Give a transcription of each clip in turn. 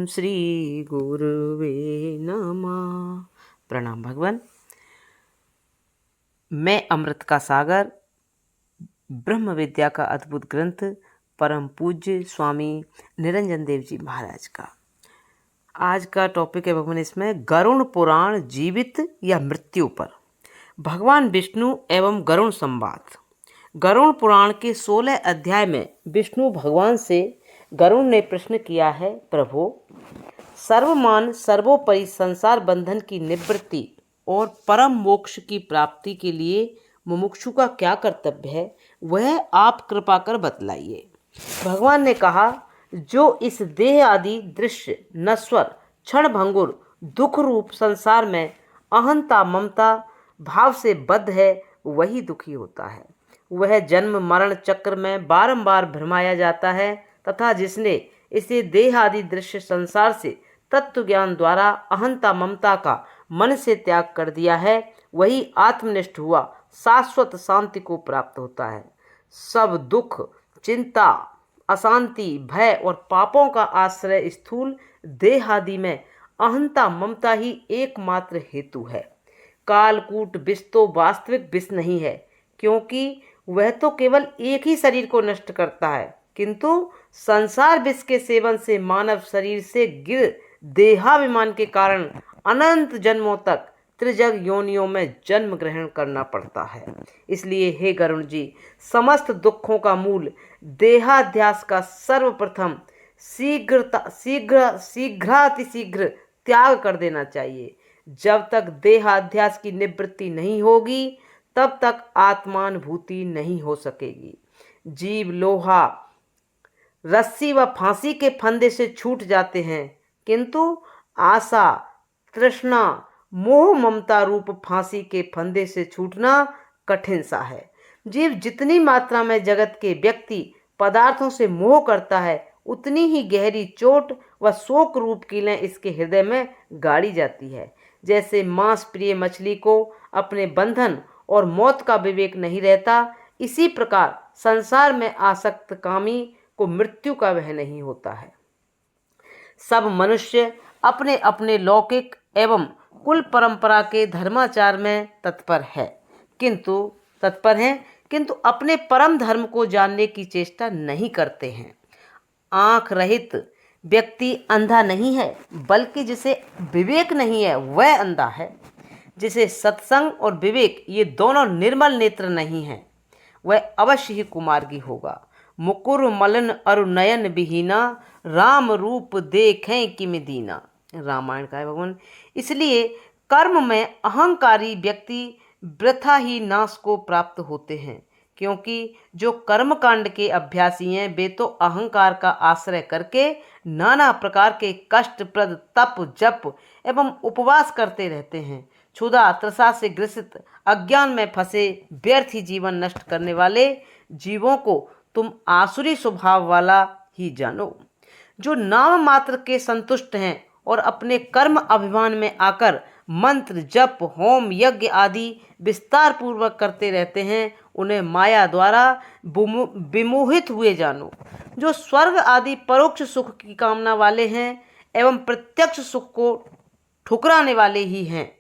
श्री गुरुवे नमः। प्रणाम भगवान। मैं अमृत का सागर, ब्रह्म विद्या का अद्भुत ग्रंथ, परम पूज्य स्वामी निरंजन देव जी महाराज का आज का टॉपिक है भगवान इसमें गरुड़ पुराण जीवित या मृत्यु पर। भगवान विष्णु एवं गरुड़ संवाद। गरुड़ पुराण के 16 अध्याय में विष्णु भगवान से गरुड़ ने प्रश्न किया है, प्रभु, सर्वमान सर्वोपरि संसार बंधन की निवृत्ति और परम मोक्ष की प्राप्ति के लिए मुमुक्षु का क्या कर्तव्य है, वह आप कृपा कर बतलाइए। भगवान ने कहा, जो इस देह आदि दृश्य नश्वर क्षण भंगुर दुख रूप संसार में अहंता ममता भाव से बद्ध है, वही दुखी होता है। वह जन्म मरण चक्र में बारंबार भ्रमाया जाता है तथा जिसने इसे देह आदि दृश्य संसार से तत्व ज्ञान द्वारा अहंता ममता का मन से त्याग कर दिया है, वही आत्मनिष्ठ हुआ शाश्वत शांति को प्राप्त होता है। सब दुख, चिंता, अशांति, भय और पापों का आश्रय स्थूल देह आदि में अहंता ममता ही एकमात्र हेतु है। कालकूट विष तो वास्तविक विष नहीं है, क्योंकि वह तो केवल एक ही शरीर को नष्ट करता है, किंतु संसार विष के सेवन से मानव शरीर से गिर देहाभिमान के कारण अनंत जन्मों तक त्रिजग योनियों में जन्म ग्रहण करना पड़ता है। इसलिए हे गरुड़ जी, समस्त दुखों का मूल देहाध्यास का सर्वप्रथम शीघ्रातिशीघ्र त्याग कर देना चाहिए। जब तक देहाध्यास की निवृत्ति नहीं होगी, तब तक आत्मानुभूति नहीं हो सकेगी। जीव लोहा, रस्सी व फांसी के फंदे से छूट जाते हैं, किंतु आशा, तृष्णा, मोह ममता रूप फांसी के फंदे से छूटना कठिन सा है। जीव जितनी मात्रा में जगत के व्यक्ति पदार्थों से मोह करता है, उतनी ही गहरी चोट व शोक रूप कीलें इसके हृदय में गाड़ी जाती है। जैसे मांस प्रिय मछली को अपने बंधन और मौत का विवेक नहीं रहता, इसी प्रकार संसार में आसक्त कामी को मृत्यु का वह नहीं होता है। सब मनुष्य अपने अपने लौकिक एवं कुल परंपरा के धर्माचार में तत्पर हैं, किंतु अपने परम धर्म को जानने की चेष्टा नहीं करते हैं। आंख रहित व्यक्ति अंधा नहीं है, बल्कि जिसे विवेक नहीं है वह अंधा है। जिसे सत्संग और विवेक ये दोनों निर्मल नेत्र नहीं हैं, वह अवश्य ही कुमार्गी होगा। मुकुर मलन अरु नयन विहीना, राम रूप देखें किम दीना। रामायण का है भगवान। इसलिए कर्म में अहंकारी व्यक्ति वृथा ही नाश को प्राप्त होते हैं, क्योंकि जो कर्मकांड के अभ्यासी हैं, वे तो अहंकार का आश्रय करके नाना प्रकार के कष्टप्रद तप जप एवं उपवास करते रहते हैं। क्षुधा तृषा से ग्रसित अज्ञान में फंसे व्यर्थ ही जीवन नष्ट करने वाले जीवों को तुम आसुरी स्वभाव वाला ही जानो। जो नाम मात्र के संतुष्ट हैं और अपने कर्म अभिमान में आकर मंत्र जप होम यज्ञ आदि विस्तार पूर्वक करते रहते हैं, उन्हें माया द्वारा विमोहित हुए जानो। जो स्वर्ग आदि परोक्ष सुख की कामना वाले हैं एवं प्रत्यक्ष सुख को ठुकराने वाले ही हैं।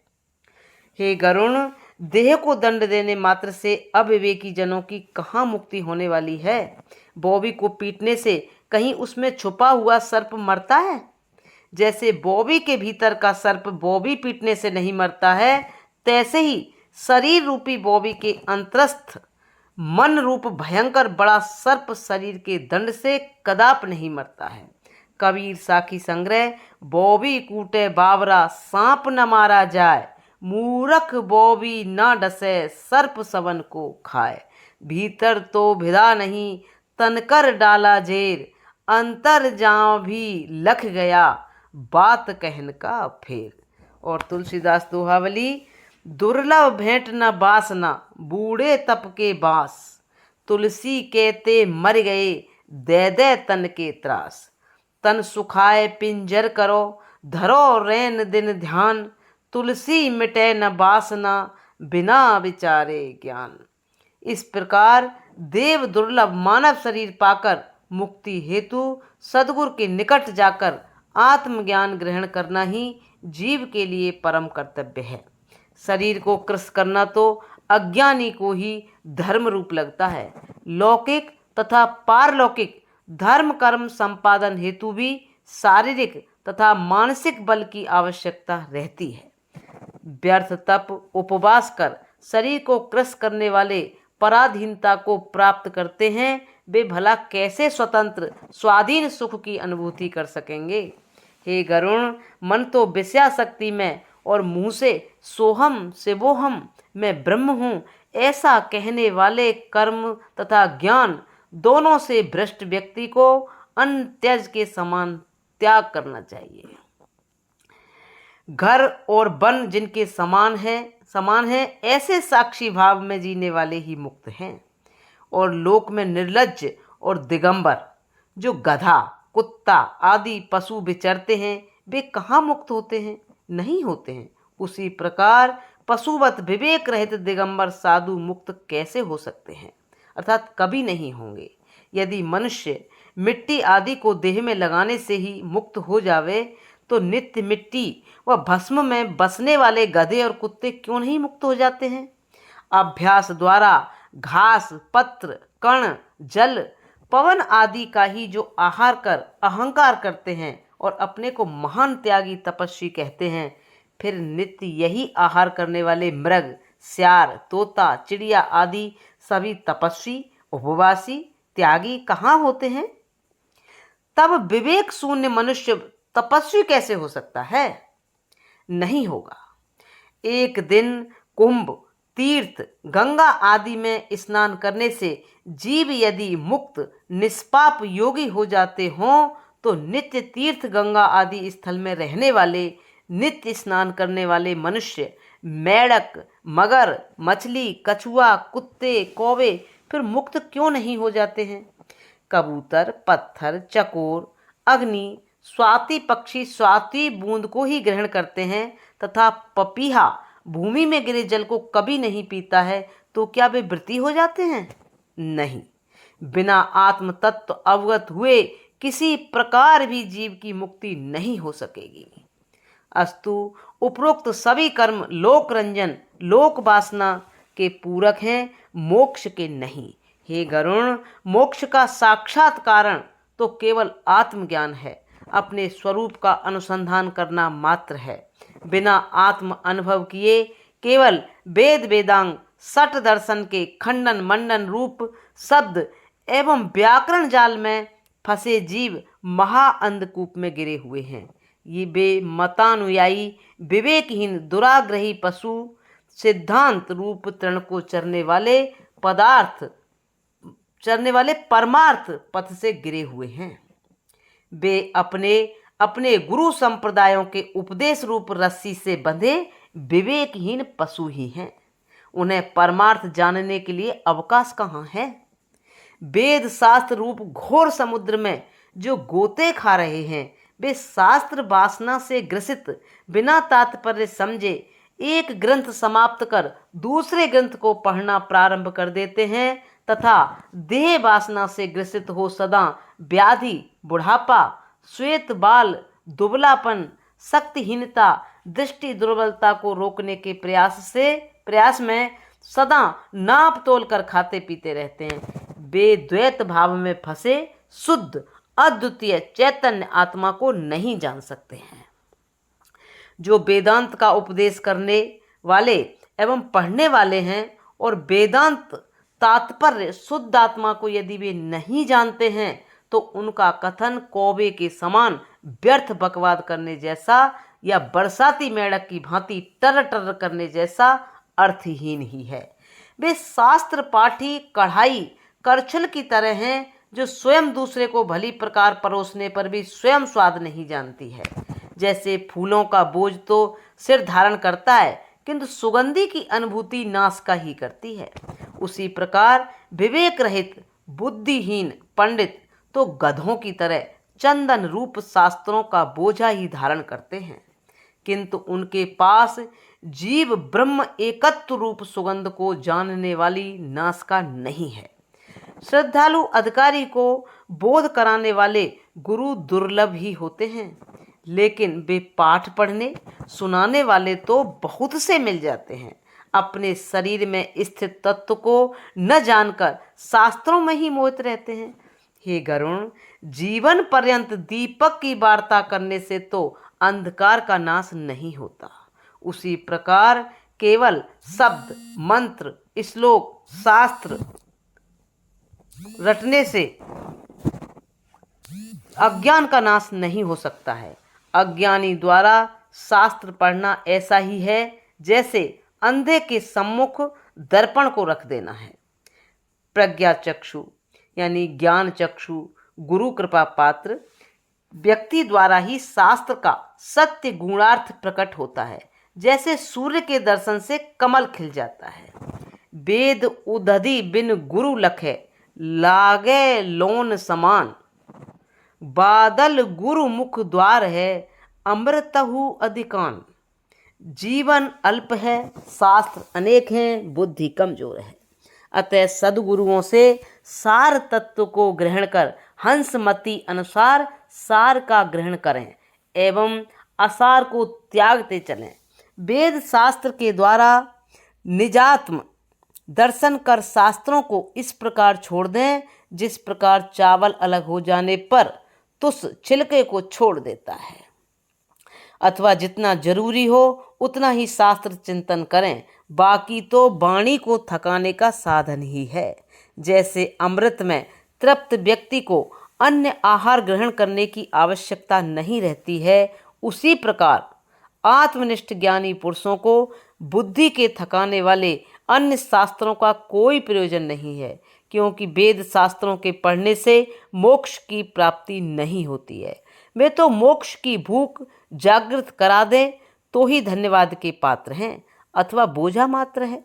हे गरुड़, देह को दंड देने मात्र से अविवेकी जनों की कहाँ मुक्ति होने वाली है। बौबी को पीटने से कहीं उसमें छुपा हुआ सर्प मरता है? जैसे बौबी के भीतर का सर्प बौबी पीटने से नहीं मरता है, तैसे ही शरीर रूपी बौबी के अंतरस्थ मन रूप भयंकर बड़ा सर्प शरीर के दंड से कदाप नहीं मरता है। कबीर साखी संग्रह, बौबी कूटे बावरा सांप न मारा जाए, मूरख बौबी ना डसे सर्प सवन को खाए। भीतर तो भिदा नहीं तनकर डाला जेर, अंतर जाँ भी लख गया बात कहन का फेर। और तुलसीदास दोहावली, दुर्लभ भेंट न बासना बूढ़े तप के बास, तुलसी कहते मर गए दे दे तन के त्रास। तन सुखाए पिंजर करो धरो रैन दिन ध्यान, तुलसी मिटे न बासना बिना विचारे ज्ञान। इस प्रकार देव दुर्लभ मानव शरीर पाकर मुक्ति हेतु सद्गुरु के निकट जाकर आत्मज्ञान ग्रहण करना ही जीव के लिए परम कर्तव्य है। शरीर को कृश करना तो अज्ञानी को ही धर्म रूप लगता है। लौकिक तथा पारलौकिक धर्म कर्म संपादन हेतु भी शारीरिक तथा मानसिक बल की आवश्यकता रहती है। व्यर्थ तप उपवास कर शरीर को कृश करने वाले पराधीनता को प्राप्त करते हैं, वे भला कैसे स्वतंत्र स्वाधीन सुख की अनुभूति कर सकेंगे। हे गरुण, मन तो विषयासक्ति में और मुंह से सोहम शिवोहम मैं ब्रह्म हूँ ऐसा कहने वाले कर्म तथा ज्ञान दोनों से भ्रष्ट व्यक्ति को अन्न त्याज के समान त्याग करना चाहिए। घर और वन जिनके समान है ऐसे साक्षी भाव में जीने वाले ही मुक्त हैं। और लोक में निर्लज्ज और दिगंबर जो गधा कुत्ता आदि पशु विचरते हैं, वे कहाँ मुक्त होते हैं? नहीं होते हैं। उसी प्रकार पशुवत विवेक रहित दिगंबर साधु मुक्त कैसे हो सकते हैं? अर्थात कभी नहीं होंगे। यदि मनुष्य मिट्टी आदि को देह में लगाने से ही मुक्त हो जावे तो नित्य मिट्टी व भस्म में बसने वाले गधे और कुत्ते क्यों नहीं मुक्त हो जाते हैं? अभ्यास द्वारा घास पत्र कण जल पवन आदि का ही जो आहार कर अहंकार करते हैं और अपने को महान त्यागी तपस्वी कहते हैं, फिर नित्य यही आहार करने वाले मृग स्यार तोता चिड़िया आदि सभी तपस्वी उपवासी त्यागी कहाँ होते हैं? तब विवेक शून्य मनुष्य तपस्वी कैसे हो सकता है? नहीं होगा। एक दिन कुंभ तीर्थ गंगा आदि में स्नान करने से जीव यदि मुक्त निष्पाप योगी हो जाते हों तो नित्य तीर्थ गंगा आदि स्थल में रहने वाले नित्य स्नान करने वाले मनुष्य मेढक मगर मछली कछुआ कुत्ते कौवे फिर मुक्त क्यों नहीं हो जाते हैं? कबूतर पत्थर चकोर अग्नि स्वाति पक्षी स्वाति बूंद को ही ग्रहण करते हैं तथा पपीहा भूमि में गिरे जल को कभी नहीं पीता है, तो क्या वे व्रती हो जाते हैं? नहीं। बिना आत्म तत्व अवगत हुए किसी प्रकार भी जीव की मुक्ति नहीं हो सकेगी। अस्तु उपरोक्त सभी कर्म लोक रंजन लोक वासना के पूरक हैं, मोक्ष के नहीं। हे गरुण, मोक्ष का साक्षात कारण तो केवल आत्मज्ञान है, अपने स्वरूप का अनुसंधान करना मात्र है। बिना आत्म अनुभव किए केवल वेद वेदांग सट दर्शन के खंडन मंडन रूप शब्द एवं व्याकरण जाल में फंसे जीव महाअंधकूप में गिरे हुए हैं। ये वे मतानुयायी विवेकहीन दुराग्रही पशु सिद्धांत रूप तृण को चरने वाले परमार्थ पथ से गिरे हुए हैं। वे अपने गुरु संप्रदायों के उपदेश रूप रस्सी से बंधे विवेकहीन पशु ही हैं। उन्हें परमार्थ जानने के लिए अवकाश कहाँ है? वेद शास्त्र रूप घोर समुद्र में जो गोते खा रहे हैं, वे शास्त्र वासना से ग्रसित बिना तात्पर्य समझे एक ग्रंथ समाप्त कर दूसरे ग्रंथ को पढ़ना प्रारंभ कर देते हैं तथा देह वासना से ग्रसित हो सदा व्याधि बुढ़ापा श्वेत बाल दुबलापन शक्तिहीनता दृष्टि दुर्बलता को रोकने के प्रयास में सदा नाप तोल कर खाते पीते रहते हैं। वे द्वैत भाव में फंसे शुद्ध अद्वितीय चैतन्य आत्मा को नहीं जान सकते हैं। जो वेदांत का उपदेश करने वाले एवं पढ़ने वाले हैं और वेदांत तात्पर्य शुद्ध आत्मा को यदि वे नहीं जानते हैं तो उनका कथन कौवे के समान व्यर्थ बकवाद करने जैसा या बरसाती मेढक की भांति टर टर करने जैसा अर्थहीन ही है। वे शास्त्र पाठी कढ़ाई करछुल की तरह हैं जो स्वयं दूसरे को भली प्रकार परोसने पर भी स्वयं स्वाद नहीं जानती है। जैसे फूलों का बोझ तो सिर धारण करता है किंतु सुगंधी की अनुभूति नास का ही करती है, उसी प्रकार विवेक रहित बुद्धिहीन पंडित तो गधों की तरह चंदन रूप शास्त्रों का बोझा ही धारण करते हैं, किंतु उनके पास जीव ब्रह्म एकत्व रूप सुगंध को जानने वाली नासिका नहीं है। श्रद्धालु अधिकारी को बोध कराने वाले गुरु दुर्लभ ही होते हैं। लेकिन वे पाठ पढ़ने सुनाने वाले तो बहुत से मिल जाते हैं। अपने शरीर में स्थित तत्व को न जानकर शास्त्रों में ही मोहित रहते हैं। हे गरुण, जीवन पर्यंत दीपक की वार्ता करने से तो अंधकार का नाश नहीं होता, उसी प्रकार केवल शब्द, मंत्र, श्लोक, शास्त्र रटने से अज्ञान का नाश नहीं हो सकता है। अज्ञानी द्वारा शास्त्र पढ़ना ऐसा ही है जैसे अंधे के सम्मुख दर्पण को रख देना है। प्रज्ञा चक्षु यानी ज्ञान चक्षु, गुरु कृपा पात्र व्यक्ति द्वारा ही शास्त्र का सत्य गुणार्थ प्रकट होता है। जैसे सूर्य के दर्शन से कमल खिल जाता है। वेद उदधि बिन गुरु लखे, लागे लोन समान। बादल गुरु मुख द्वार है, अमृतहु अधिकान। जीवन अल्प है, शास्त्र अनेक हैं, बुद्धि कमजोर है। अतः सद्गुरुओं से सार तत्व को ग्रहण कर हंसमति अनुसार सार का ग्रहण करें एवं असार को त्यागते चलें। वेद शास्त्र के द्वारा निजात्म दर्शन कर शास्त्रों को इस प्रकार छोड़ दें जिस प्रकार चावल अलग हो जाने पर तुस छिलके को छोड़ देता है, अथवा जितना जरूरी हो उतना ही शास्त्र चिंतन करें, बाकी तो वाणी को थकाने का साधन ही है। जैसे अमृत में तृप्त व्यक्ति को अन्य आहार ग्रहण करने की आवश्यकता नहीं रहती है, उसी प्रकार आत्मनिष्ठ ज्ञानी पुरुषों को बुद्धि के थकाने वाले अन्य शास्त्रों का कोई प्रयोजन नहीं है, क्योंकि वेद शास्त्रों के पढ़ने से मोक्ष की प्राप्ति नहीं होती है। वे तो मोक्ष की भूख जागृत करा दें तो ही धन्यवाद के पात्र हैं, अथवा बोझा मात्र है।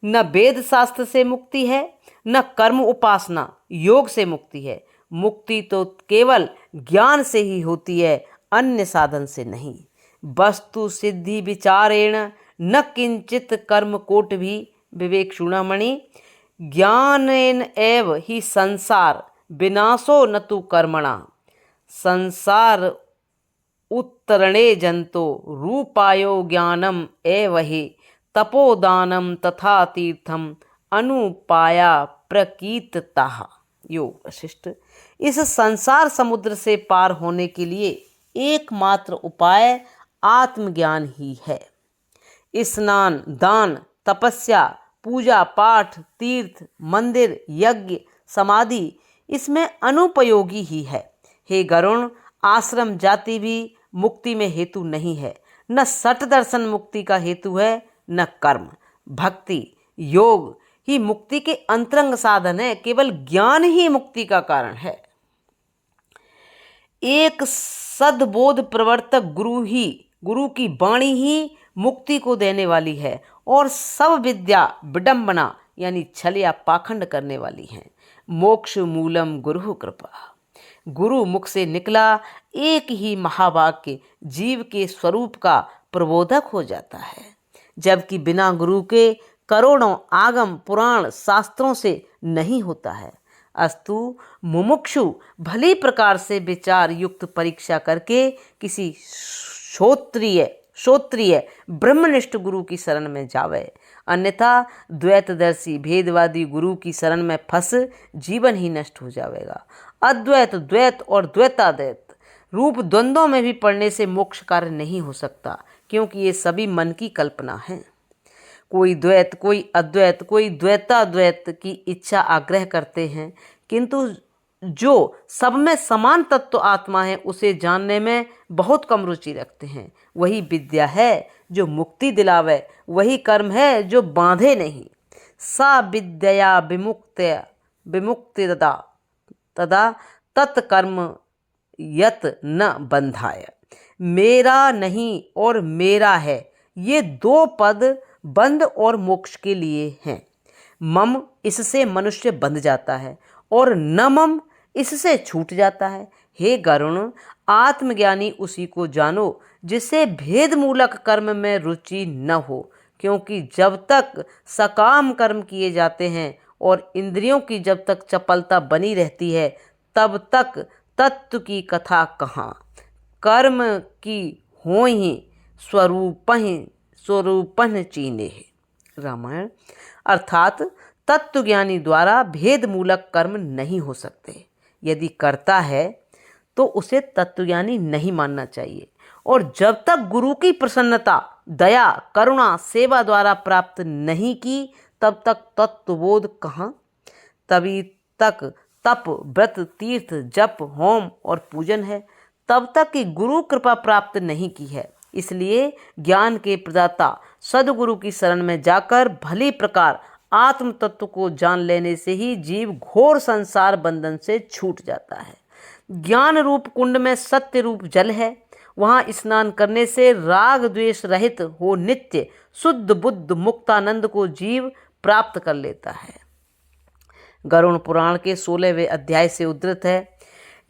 न वेद शास्त्र से मुक्ति है, न कर्म उपासना योग से मुक्ति है। मुक्ति तो केवल ज्ञान से ही होती है, अन्य साधन से नहीं। वस्तु सिद्धि विचारेण न किंचित कर्म कोट भी। विवेक चूड़ामणि। ज्ञानेन एव ही संसार विनाशो न तु कर्मणा। संसार उत्तरणे जंतो रूपायो ज्ञानम एव ही तपोदानम तथा तीर्थम अनुपाया प्रकीर्तितः। योग वशिष्ठ। इस संसार समुद्र से पार होने के लिए एकमात्र उपाय आत्मज्ञान ही है। स्नान, दान, तपस्या, पूजा पाठ, तीर्थ, मंदिर, यज्ञ, समाधि इसमें अनुपयोगी ही है। हे गरुण, आश्रम जाति भी मुक्ति में हेतु नहीं है। न सट दर्शन मुक्ति का हेतु है, न कर्म, भक्ति, योग ही मुक्ति के अंतरंग साधन है। केवल ज्ञान ही मुक्ति का कारण है। एक सद्बोध प्रवर्तक गुरु की वाणी ही मुक्ति को देने वाली है और सब विद्या विडंबना यानी छल या पाखंड करने वाली है। मोक्ष मूलम गुरु कृपा। गुरु मुख से निकला एक ही महावाक्य जीव के स्वरूप का प्रबोधक हो जाता है, जबकि बिना गुरु के करोड़ों आगम पुराण शास्त्रों से नहीं होता है। अस्तु मुमुक्षु भली प्रकार से विचार युक्त परीक्षा करके किसी श्रोत्रिय ब्रह्मनिष्ठ गुरु की शरण में जावे, अन्यथा द्वैतदर्शी भेदवादी गुरु की शरण में फंस जीवन ही नष्ट हो जाएगा। अद्वैत, द्वैत और द्वैताद्वैत रूप द्वंद्वों में भी पड़ने से मोक्ष कार्य नहीं हो सकता, क्योंकि ये सभी मन की कल्पना है। कोई द्वैत, कोई अद्वैत, कोई द्वैताद्वैत की इच्छा आग्रह करते हैं, किंतु जो सब में समान तत्व आत्मा है उसे जानने में बहुत कम रुचि रखते हैं। वही विद्या है जो मुक्ति दिलावे, वही कर्म है जो बांधे नहीं। सा विद्या विमुक्ति तदा तत्कर्म यत न बंधाय। मेरा नहीं और मेरा है, ये दो पद बंध और मोक्ष के लिए हैं। मम इससे मनुष्य बंध जाता है और न मम इससे छूट जाता है। हे गरुण, आत्मज्ञानी उसी को जानो जिसे भेद मूलक कर्म में रुचि न हो, क्योंकि जब तक सकाम कर्म किए जाते हैं और इंद्रियों की जब तक चपलता बनी रहती है, तब तक तत्व की कथा कहाँ। कर्म की होहि स्वरूपन चीने है। रामायण। अर्थात तत्वज्ञानी द्वारा भेद मूलक कर्म नहीं हो सकते। यदि करता है तो उसे तत्वज्ञानी नहीं मानना चाहिए, और जब तक गुरु की प्रसन्नता, दया, करुणा, सेवा द्वारा प्राप्त नहीं की तब तक तत्वबोध कहाँ। तभी तक तप, व्रत, तीर्थ, जप, होम और पूजन है, तब तक कि गुरु कृपा प्राप्त नहीं की है। इसलिए ज्ञान के प्रदाता सदगुरु की शरण में जाकर भली प्रकार आत्म तत्व को जान लेने से ही जीव घोर संसार बंधन से छूट जाता है। ज्ञान रूप कुंड में सत्य रूप जल है, वहाँ स्नान करने से राग द्वेष रहित हो नित्य शुद्ध बुद्ध मुक्तानंद को जीव प्राप्त कर लेता है। गरुड़ पुराण के 16वें अध्याय से उद्धृत है।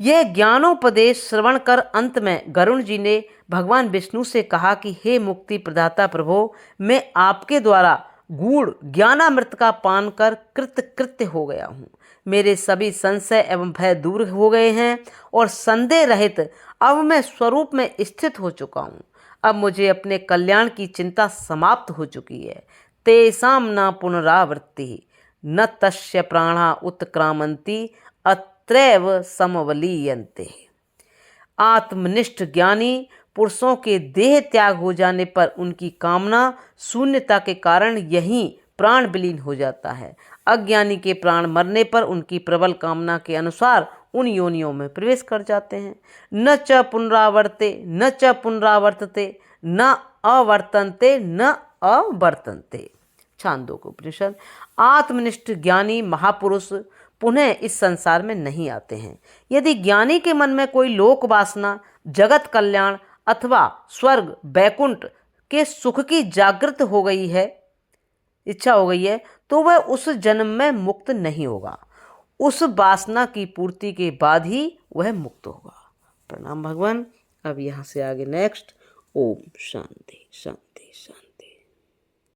यह ज्ञानोपदेश श्रवण कर अंत में गरुड़ जी ने भगवान विष्णु से कहा कि हे मुक्ति प्रदाता प्रभो, मैं आपके द्वारा गूढ़ ज्ञानामृत का पान कर कृत्य हो गया हूँ। मेरे सभी संशय एवं भय दूर हो गए हैं और संदेह रहित अब मैं स्वरूप में स्थित हो चुका हूँ। अब मुझे अपने कल्याण की चिंता समाप्त हो चुकी है। तेषां न पुनरावृत्ति न तस्य प्राणा उत्क्रामन्ति अत्रैव समवलीयन्ते। आत्मनिष्ठ ज्ञानी पुरुषों के देह त्याग हो जाने पर उनकी कामना शून्यता के कारण यहीं प्राण विलीन हो जाता है। अज्ञानी के प्राण मरने पर उनकी प्रबल कामना के अनुसार उन योनियों में प्रवेश कर जाते हैं। न च पुनरावर्ते न च पुनरावर्तते न अवर्तन्ते न अवर्तन्ते। छांदोग्य उपनिषद। आत्मनिष्ठ ज्ञानी महापुरुष पुनः इस संसार में नहीं आते हैं। यदि ज्ञानी के मन में कोई लोक वासना, जगत कल्याण अथवा स्वर्ग वैकुंठ के सुख की जागृत हो गई है, इच्छा हो गई है, तो वह उस जन्म में मुक्त नहीं होगा। उस वासना की पूर्ति के बाद ही वह मुक्त होगा। प्रणाम भगवान। अब यहाँ से आगे नेक्स्ट। ओम शांति शांति शांति।